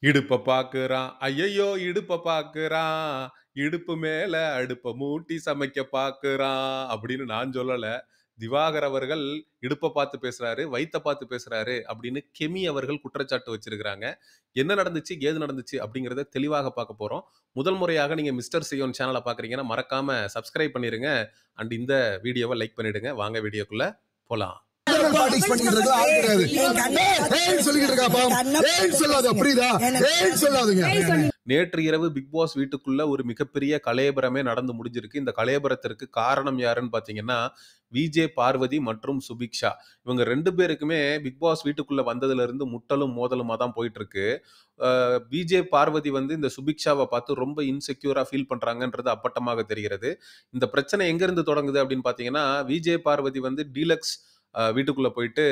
இடுப்ப பாக்குறான் ஐயையோ இடுப்ப பாக்குறான் இடுப்பு மேல அடுப்ப மூட்டி சமைக்க பாக்குறான் அப்படின்னு நான் சொல்லல. திவாகர் அவர்கள் இடுப்ப பார்த்து பேசுறாரு, வயித்த பார்த்து பேசுறாரு அப்படின்னு கெமி அவர்கள் குற்றச்சாட்டு வச்சிருக்கிறாங்க. என்ன நடந்துச்சு, ஏது நடந்துச்சு அப்படிங்கிறத தெளிவாக பார்க்க போறோம். முதல் முறையாக நீங்க மிஸ்டர் சியோன் சேனலை பார்க்குறீங்கன்னா மறக்காம சப்ஸ்கிரைப் பண்ணிருங்க. அண்ட் இந்த வீடியோவை லைக் பண்ணிடுங்க. வாங்க வீடியோக்குள்ள போலாம். பாலிடிக்ஸ் பண்ணிட்டு இருக்க ஆள் கிடையாது. ஏன் சொல்லிட்டு இருக்காப்பா? ஏன் சொல்லாத புரியுதா? ஏன் சொல்லாதீங்க. நேற்று இரவு பிக் பாஸ் வீட்டுக்குள்ள ஒரு மிகப்பெரிய கலேபரமே நடந்து முடிஞ்சிருக்கு. இந்த கலேபரத்திற்கு காரணம் யாருன்னு பாத்தீங்கன்னா விஜே பார்வதி மற்றும் சுபிக்ஷா. இவங்க 2 பேருக்குமே பிக் பாஸ் வீட்டுக்குள்ள வந்ததுல இருந்து முட்டலும் மோதலுமா தான் போயிட்டு இருக்கு. விஜே பார்வதி வந்து இந்த சுபிக்ஷாவை பார்த்து ரொம்ப இன்செக்யூரா ஃபீல் பண்றாங்கன்றது அப்பட்டமாக தெரிகிறது. இந்த பிரச்சனை எங்க இருந்து தொடங்குது அப்படின்னு பாத்தீங்கன்னா விஜே பார்வதி வந்து டீலக்ஸ் வீட்டுக்குள்ள போயிட்டு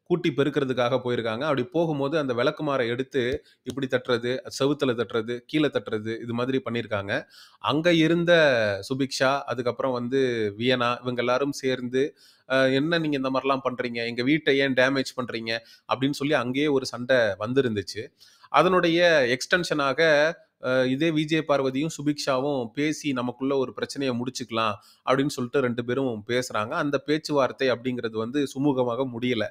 கூட்டி பெருக்கிறதுக்காக போயிருக்காங்க. அப்படி போகும்போது அந்த விளக்குமாற எடுத்து இப்படி தட்டுறது, செவுத்துல தட்டுறது, கீழ தட்டுறது இது மாதிரி பண்ணியிருக்காங்க. அங்க இருந்த சுபிக்ஷா, அதுக்கப்புறம் வந்து வியனா இவங்க எல்லாரும் சேர்ந்து, "என்ன நீங்க இந்த மாரிலாம் பண்றீங்க? எங்க வீட்ட ஏன் டேமேஜ் பண்றீங்க?" அப்படின்னு சொல்லி அங்கேயே ஒரு சண்டை வந்திருந்துச்சு. அதனுடைய எக்ஸ்டென்ஷனாக இதே விஜய பார்வதியும், சுபிக்ஷாவும் பேசி நமக்குள்ள ஒரு பிரச்சனைய முடிச்சுக்கலாம் அப்படின்னு சொல்லிட்டு 2 பேரும் பேசுறாங்க. அந்த பேச்சுவார்த்தை அப்படிங்கிறது வந்து சுமூகமாக முடியல.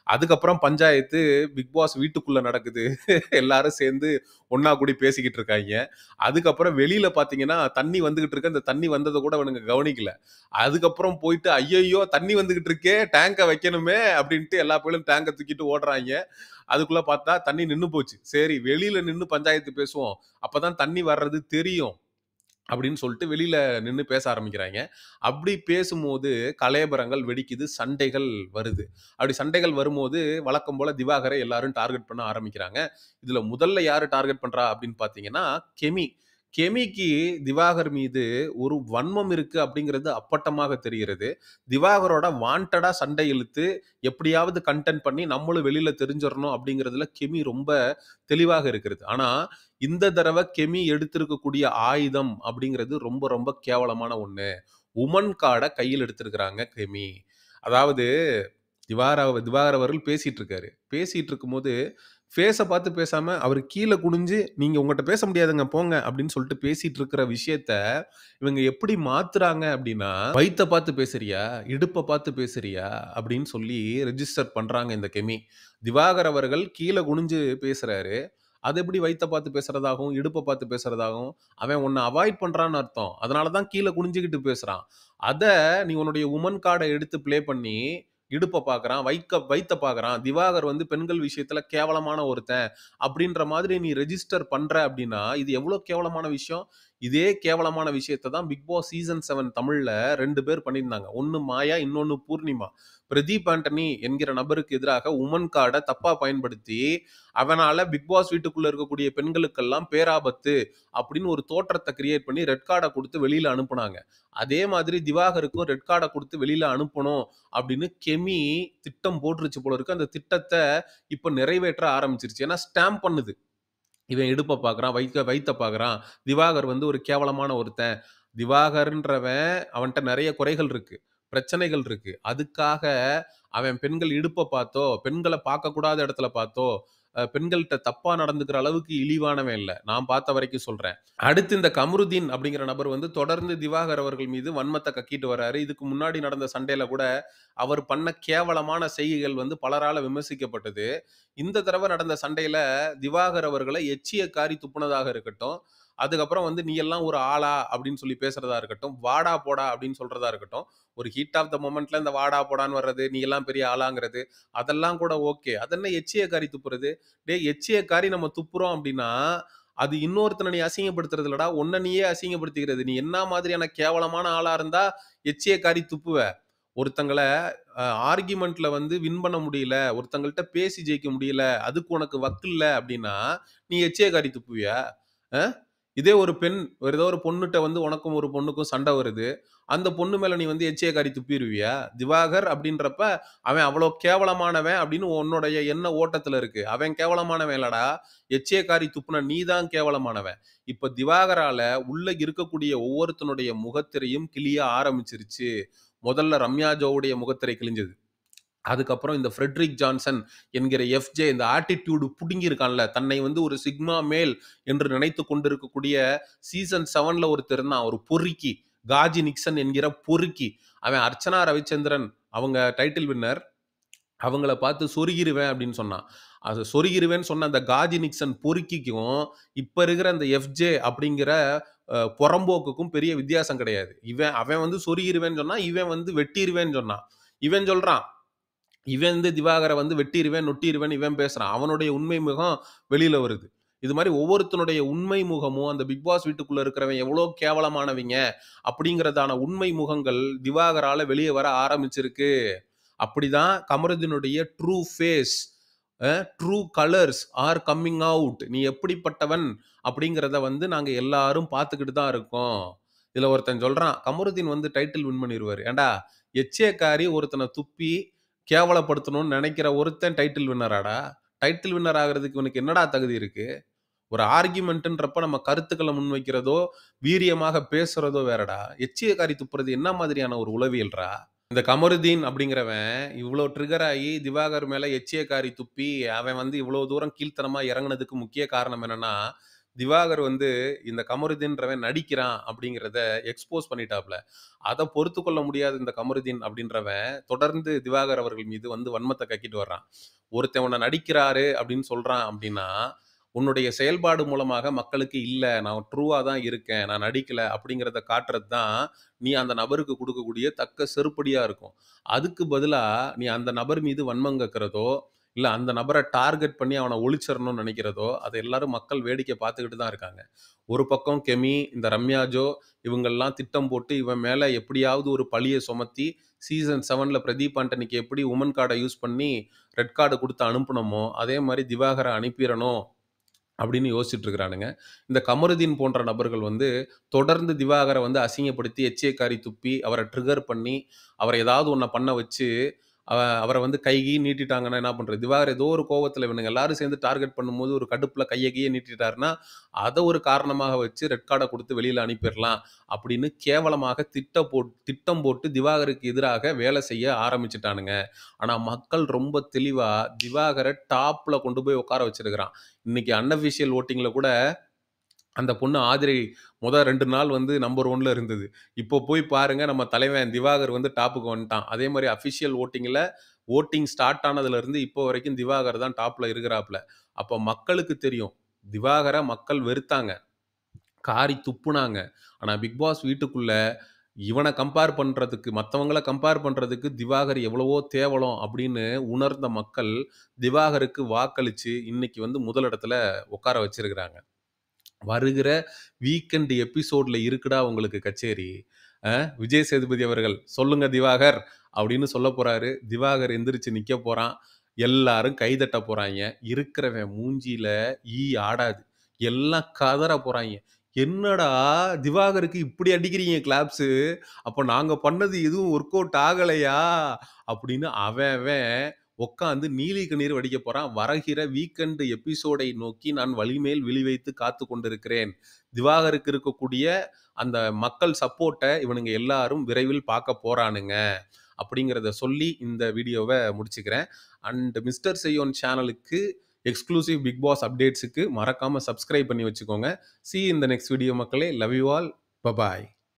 அதுக்கப்புறம் பஞ்சாயத்து பிக் பாஸ் வீட்டுக்குள்ள நடக்குது. எல்லாரும் சேர்ந்து ஒண்ணா கூடி பேசிக்கிட்டு இருக்காய்ங்க. அதுக்கப்புறம் வெளியில பார்த்தீங்கன்னா, தண்ணி வந்துகிட்டு இருக்கு. அந்த தண்ணி வந்தத கூட அவனுங்க கவனிக்கல. அதுக்கப்புறம் போயிட்டு, "ஐயய்யோ! தண்ணி வந்துகிட்டு இருக்கே! டேங்க வைக்கணுமே!" அப்படின்ட்டு எல்லா பயலும் டேங்க தூக்கிட்டு ஓடுறாய்ங்க. அதுக்குள்ள பார்த்தா தண்ணி நின்னு போச்சு. சரி வெளியில நின்னு பஞ்சாயத்து பேசுவோம். அப்பதான் தண்ணி வர்றது தெரியும். அப்படின்னு சொல்லிட்டு வெளியில நின்னு பேச ஆரம்பிக்கிறாய்ங்க. அப்படி பேசும்போது கலயபரங்கள் வெடிக்குது, சண்டைகள் வருது. அப்படி சண்டைகள் வரும்போது வழக்கம் போல திவாகரை எல்லாரும் டார்கெட் பண்ண ஆரம்பிக்கிறாங்க. இதுல முதல்ல யாரு டார்கெட் பண்றா அப்படின்னு பார்த்தீங்கன்னா, கெமி. கெமிக்கு திவாகர் மீது ஒரு வன்மம் இருக்கு அப்படிங்கிறது அப்பட்டமாக தெரிகிறது. திவாகரோட வாண்டடா சண்டை இழுத்து எப்படியாவது கன்டென்ட் பண்ணி நம்மளும் வெளியில தெரிஞ்சிரணும் அப்படிங்கிறதுல கெமி ரொம்ப தெளிவாக இருக்கிறது. ஆனா இந்த தடவை கெமி எடுத்திருக்கக்கூடிய ஆயுதம் அப்படிங்கிறது ரொம்ப ரொம்ப கேவலமான ஒண்ணு. உமன் கார்ட கையில் எடுத்திருக்கிறாங்க கெமி. அதாவது திவாகர் அவர்கள் பேசிட்டு இருக்காரு. பேசிட்டு இருக்கும்போது ஃபேஸ பார்த்து பேசாம அவரு கீழ குனிஞ்சு, "நீங்க உங்கட்ட பேச முடியாதுங்க போங்க" அப்படின்னு சொல்லிட்டு பேசிட்டு இருக்கிற விஷயத்த இவங்க எப்படி மாத்துறாங்க அப்படின்னா, "வயித்த பார்த்து பேசுறியா? இடுப்ப பார்த்து பேசுறியா?" அப்படின்னு சொல்லி ரெஜிஸ்டர் பண்றாங்க இந்த கெமி. திவாகர் அவர்கள் கீழ குனிஞ்சு பேசுறாரு. அது எப்படி வயித்த பார்த்து பேசுறதாகும், இடுப்ப பார்த்து பேசுறதாகும்? அவன் உன்ன அவாய்ட் பண்றான்னு அர்த்தம். அதனால தான் கீழ குனிஞ்சுகிட்டு பேசுறான். அத நீ உன்னுடைய உமன் கார்ட எடுத்து ப்ளே பண்ணி, இடுப்ப பார்க்குறான், வயித்த பார்க்குறான். திவாகர் வந்து பெண்கள் விஷயத்துல கேவலமான ஒருத்தன். அப்படின்ற மாதிரி நீ ரெஜிஸ்டர் பண்ற அப்படின்னா, இது எவ்வளோ கேவலமான விஷயம்? இதே கேவலமான விஷயத்த தான் பிக் பாஸ் சீசன் 7 தமிழ்ல 2 பேர் பண்ணியிருந்தாங்க. ஒண்ணு மாயா, இன்னொன்னு பூர்ணிமா. பிரதீப் ஆண்டனி என்கிற நபருக்கு எதிராக உமன் கார்ட தப்பா பயன்படுத்தி, அவனால பிக் பாஸ் வீட்டுக்குள்ள இருக்கக்கூடிய பெண்களுக்கெல்லாம் பேராபத்து அப்படின்னு ஒரு தோற்றத்த கிரியேட் பண்ணி ரெட் கார்ட குடுத்து வெளியில அனுப்புனாங்க. அதே மாதிரி திவாகருக்கும் ரெட் கார்ட குடுத்து வெளியில அனுப்பணும் அப்படின்னு கெமி திட்டம் போட்டுருச்சு போல இருக்கு. அந்த திட்டத்த இப்ப நிறைவேற்ற ஆரம்பிச்சிருச்சு. ஏன்னா ஸ்டாம்ப் பண்ணுது. இவன் இடுப்ப பார்க்குறான், வயித்த பார்க்குறான். திவாகர் வந்து ஒரு கேவலமான ஒருத்தன். திவாகர்ன்றவன் அவன்ட்ட நெறைய குறைகள் இருக்கு. பிரச்சனைகள் இருக்கு. அதுக்காக அவன் பெண்கள் இடுப்ப பார்த்தோ, பெண்கள பார்க்கக்கூடாத இடத்துல பார்த்தோ, பெண்கள்ட்ட தப்பா நடந்துக்கிற அளவுக்கு இழிவானவன் இல்ல. நான் பார்த்த வரைக்கும் சொல்றேன். அடுத்து இந்த கமருதீன் அப்படிங்கிற நபர் வந்து தொடர்ந்து திவாகர் அவர்கள் மீது வன்மத்த கக்கிட்டு வராரு. இதுக்கு முன்னாடி நடந்த சண்டையில கூட அவர் பண்ண கேவலமான செய்கைகள் வந்து பலரால விமர்சிக்கப்பட்டது. இந்த தடவ நடந்த சண்டையில திவாகர் அவர்கள எச்சிய காரி துப்புனதாக இருக்கட்டும், அதுக்கப்புறம் வந்து "நீ எல்லாம் ஒரு ஆளா?" அப்படின்னு சொல்லி பேசுறதா இருக்கட்டும், "வாடா போடா" அப்படின்னு சொல்றதா இருக்கட்டும், ஒரு ஹீட் ஆஃப் த மொமெண்ட்ல இந்த வாடா போடான்னு வர்றது, "நீ எல்லாம் பெரிய ஆளாங்கிறது" அதெல்லாம் கூட ஓகே. அதென்ன எச்சிய காரி துப்புறது? டேய் எச்சிய காரி நம்ம துப்புறோம் அப்படின்னா, அது இன்னொருத்தன நீ அசிங்கப்படுத்துறது இல்லடா. உன்ன நீயே அசிங்கப்படுத்திக்கிறது. நீ என்ன மாதிரியான கேவலமான ஆளா இருந்தா எச்சிய காரி துப்புவ? ஒருத்தங்கள ஆர்கியுமென்ட்ல வந்து வின் பண்ண முடியல, ஒருத்தங்கள்ட்ட பேசி ஜெயிக்க முடியல, அதுக்கு உனக்கு வக்கு இல்ல அப்டின்னா, நீ எச்சிய காரி துப்புவியா? அ? இதே ஒரு பெண், வேற ஏதோ ஒரு பொண்ணுட்ட வந்து உனக்கும் ஒரு பொண்ணுக்கும் சண்ட வருது. அந்த பொண்ணு மேல நீ வந்து எச்சிய காரி துப்பிருவியா? திவாகர் அப்டின்றப்ப, அவன் அவ்ளோ கேவலமானவன் அப்டின்னு உன்னுடைய எண்ண ஓட்டத்துல இருக்கு. அவன் கேவலமானவன் இல்லடா. எச்சிய காரி துப்புன நீ தான் கேவலமானவன். இப்ப திவாகரால உள்ள இருக்கக்கூடிய ஒவ்வொருத்தனுடைய முகத்திரையும் கிழிய ஆரம்பிச்சிருச்சு. முதல்ல ரம்யா ஜோவுடைய முகத்திரை கிழிஞ்சது. அதுக்கப்புறம் இந்த ஃப்ரெட்ரிக் ஜான்சன் என்கிற எஃப்ஜே இந்த ஆட்டிடியூடு புடுங்கியிருக்கான்ல, தன்னை வந்து ஒரு சிக்மா மேல் என்று நினைத்துக் கொண்டிருக்கக்கூடிய சீசன் 7ல ஒருத்தர் இருந்தான். ஒரு பொறுக்கி. காஜி நிக்சன் என்கிற பொறுக்கி. அவன் அர்ச்சனா ரவிச்சந்திரன் அவங்க டைட்டில் வின்னர். அவங்கள பார்த்து சொருகிருவேன் அப்படின்னு சொன்னான். அது சொருகிருவேன்னு சொன்ன அந்த காஜி நிக்சன் பொறுக்கிக்கும், இப்ப இருக்கிற அந்த எஃப்ஜே அப்படிங்கிற புறம்போக்குக்கும் பெரிய வித்தியாசம் கிடையாது. அவன் வந்து சொருகிருவேன்னு சொன்னான். இவன் வந்து வெட்டிருவேன்னு சொன்னான். இவன் சொல்றான். இவன் வந்து திவாகர வந்து வெட்டிருவேன், நொட்டிருவேன்னு இவன் பேசுறான். அவனுடைய உண்மை முகம் வெளியில வருது. இது மாரி ஒவ்வொருத்தனுடைய உண்மை முகமும் அந்த பிக் பாஸ் வீட்டுக்குள்ள இருக்கிறவன் எவ்வளோ கேவலமானவங்க அப்படிங்கிறதான உண்மை முகங்கள் திவாகரால வெளிய வர ஆரம்பிச்சிருக்கு. அப்படிதான் கமருதீனுடைய true face, true colours are coming out. நீ எப்படிப்பட்டவன் அப்படிங்கிறத வந்து நாங்க எல்லாரும் பார்த்துக்கிட்டு தான் இருக்கோம். இதுல ஒருத்தன் சொல்றான், கமருதீன் வந்து டைட்டில் வின் பண்ணிருவாரு. ஏன்டா எச்சேக்காரி ஒருத்தன துப்பி கேவலப்படுத்தணும்னு நினைக்கிற ஒருத்தன் டைட்டில் வின்னராடா? டைட்டில் வின்னர் ஆகுறதுக்கு இவனுக்கு என்னடா தகுதி இருக்கு? ஒரு ஆர்கியுமெண்ட்ன்றப்ப நம்ம கருத்துக்கள முன்வைக்கிறதோ, வீரியமாக பேசுறதோ வேறடா. எச்சியக்காரி துப்புறது என்ன மாதிரியான ஒரு உளவியல்றா? இந்த கமருதீன் அப்படிங்கிறவன் இவ்ளோ ட்ரிகர் ஆயி திவாகர் மேல எச்சியக்காரி துப்பி, அவன் வந்து இவ்ளோ தூரம் கீழ்த்தனமா இறங்குனதுக்கு முக்கிய காரணம் என்னன்னா, திவாகர் வந்து இந்த கமருதீன்றவன் நடிக்கிறான் அப்படிங்கிறத எக்ஸ்போஸ் பண்ணிட்டாப்ல. அத பொறுத்துக்கொள்ள முடியாத இந்த கமருதீன் அப்படின்றவன், தொடர்ந்து திவாகர் அவர்கள் மீது வந்து வன்மத்த கக்கிட்டு வர்றான். ஒருத்தன் உன்ன நடிக்கிறாரு அப்படின்னு சொல்றான் அப்படின்னா, உன்னுடைய செயல்பாடு மூலமாக மக்களுக்கு இல்ல நான் ட்ரூவா தான் இருக்கேன். நான் நடிக்கல அப்படிங்கிறத காட்டுறது தான், நீ அந்த நபருக்கு குடுக்கக்கூடிய தக்க செருப்படியா இருக்கும். அதுக்கு பதிலா நீ அந்த நபர் மீது வன்மம் கக்கிறதோ, இல்ல அந்த நபர டார்கெட் பண்ணி அவன ஒழிச்சிரணும்னு நெனைக்கிறதோ, அத எல்லாரும் மக்கள் வேடிக்கை பார்த்துக்கிட்டு தான் இருக்காங்க. ஒரு பக்கம் கெமி, இந்த ரம்யா ஜோ இவங்கள்லாம் திட்டம் போட்டு இவன் மேல எப்படியாவது ஒரு பழிய சுமத்தி, சீசன் 7ல பிரதீப் ஆண்டனிக்கு எப்படி வுமன் கார்ட யூஸ் பண்ணி ரெட் கார்டு குடுத்து அனுப்புனோமோ, அதே மாரி திவாகர அனுப்பிறணும் அப்படின்னு யோசிச்சுட்டு இருக்கிறானுங்க. இந்த கமருதீன் போன்ற நபர்கள் வந்து தொடர்ந்து திவாகர வந்து அசிங்கப்படுத்தி, எச்சேக்காரி துப்பி, அவர ட்ரிகர் பண்ணி, அவர ஏதாவது ஒண்ண பண்ண வச்சு, அவர வந்து கை கீ நீட்டிட்டாங்கன்னா என்ன பண்றது? திவாகர் ஏதோ ஒரு கோவத்துல இவனுங்க எல்லாரும் சேர்ந்து டார்கெட் பண்ணும்போது ஒரு கடுப்புல கைய கீய நீட்டிட்டாருன்னா, அத ஒரு காரணமாக வச்சு ரெட் கார்ட குடுத்து வெளியில அனுப்பிறலாம் அப்படின்னு கேவலமாக திட்டம் போட்டு திவாகருக்கு எதிராக வேலை செய்ய ஆரம்பிச்சுட்டானுங்க. ஆனா மக்கள் ரொம்ப தெளிவா திவாகர டாப்ல கொண்டு போய் உட்கார வச்சிருக்கிறான். இன்னைக்கு அன்அஃபிஷியல் வோட்டிங்ல கூட அந்த பொண்ணு ஆதிரை 2 நாள் வந்து நம்பர் 1ல இருந்தது. இப்போ போய் பாருங்க நம்ம தலைவன் திவாகர் வந்து டாப்புக்கு வந்துட்டான். அதே மாரி அஃபிஷியல் வோட்டிங்ல வோட்டிங் ஸ்டார்ட் ஆனதுலருந்து இப்போ வரைக்கும் திவாகர் தான் டாப்ல இருக்கிறாப்ல. அப்ப மக்களுக்கு தெரியும். திவாகர மக்கள் வெறுத்தாங்க. காரி துப்புனாங்க. ஆனா பிக் பாஸ் வீட்டுக்குள்ள இவன கம்பேர் பண்றதுக்கு மத்தவங்கள கம்பேர் பண்றதுக்கு திவாகர் எவ்வளவோ தேவலம் அப்படின்னு உணர்ந்த மக்கள் திவாகருக்கு வாக்களிச்சு இன்னைக்கு வந்து முதலிடத்துல உட்கார வச்சிருக்கிறாங்க. வருகிற வீக்கெண்ட் எபிசோட்ல இருக்குடா உங்களுக்கு கச்சேரி. விஜய் சேதுபதி அவர்கள் சொல்லுங்க திவாகர் அப்படின்னு சொல்லப் போறாரு. திவாகர் எந்திரிச்சு நிக்க போறான். எல்லாரும் கைதட்ட போறாய்ங்க. இருக்கிறவன் மூஞ்சில ஈ ஆடாது. எல்லாம் கதற போறாய்ங்க. என்னடா திவாகருக்கு இப்படி அடிக்கிறீங்க கிளாப்ஸு. அப்ப நாங்க பண்ணது எதுவும் ஒர்க் அவுட் ஆகலையா? அப்படின்னு அவன் அவன் உட்காந்து நீலி கண்ணீர் வடிக்க போறான். வருகிற வீக்கெண்ட் எபிசோடை நோக்கி நான் வலிமேல் விழி வைத்து காத்துக் கொண்டிருக்கிறேன். திவாகருக்கு இருக்கக்கூடிய அந்த மக்கள் சப்போர்ட்ட இவனுங்க எல்லாரும் விரைவில் பார்க்க போறானுங்க. அப்படிங்கிறத சொல்லி இந்த வீடியோவ முடிச்சுக்கிறேன். அண்ட் மிஸ்டர் செய்யோன் சேனலுக்கு எக்ஸ்க்ளூசிவ் பிக் பாஸ் அப்டேட்ஸுக்கு மறக்காம சப்ஸ்கிரைப் பண்ணி வச்சுக்கோங்க. See you in the next video மக்களே. Love you all. பபாய்.